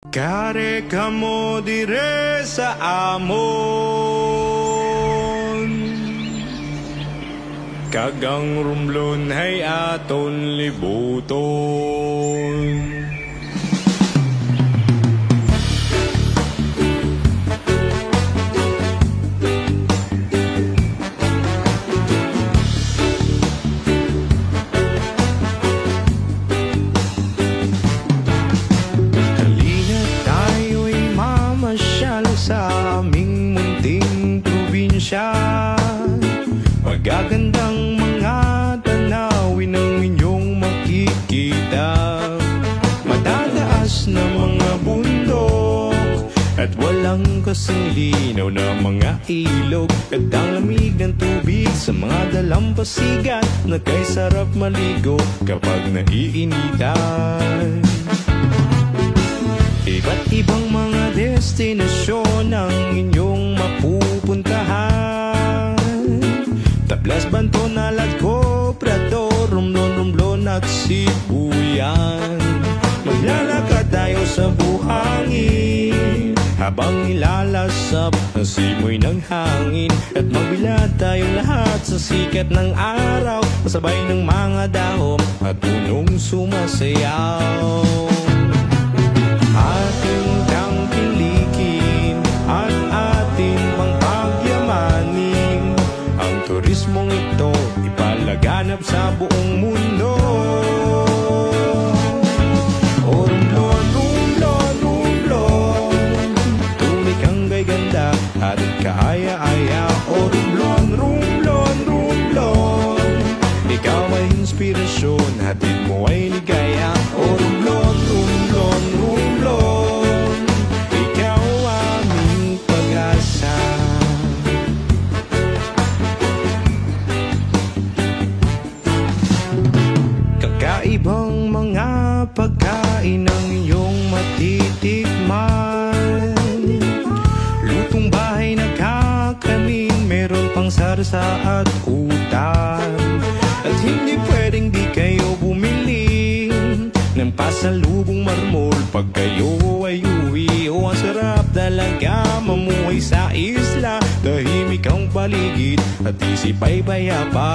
Kare kamo dire sa amon, kagang rumlon hay aton libuton. Sa aming munting probinsya, magagandang mga tanawin ang inyong makikita. Matataas na mga bundok at walang kasing linaw na mga ilog, at ang lamig ng tubig sa mga dalampasigan na kay sarap maligo kapag naiinitan. Iba't ibang mga destinasyon ang inyong mapupuntahan: Tablas, Banton, Naladco, Prado, Romblon at Sibuyan. Maglalakad tayo sa buhangin habang nilalasap ang simoy ng hangin, at magbilad tayong lahat sa sikat ng araw, kasabay ng mga dahon at punong sumasayaw. Ating tangkilikin at ating pangpagyamanin ang turismong ito, ipalaganap sa buong mundo. O Romblon, Romblon, Romblon, tunay kang gay-ganda at kaaya-aya. O Romblon, Romblon, Romblon, ikaw ay inspirasyon, hatid mo ay ligaya. O Romblon, Romblon, Romblon, ikaw aming pag-asa. Kakaibang mga pagkain ang iyong matitikman, lutong bahay na kakanin, meron pang sarsa at utan. At hindi pwedeng di kayo bumili ng pasalubong marmol pag kayo ay uwi. O ang sarap talaga mamuhay sa isla, tahimik ang paligid at isip ay bayapa.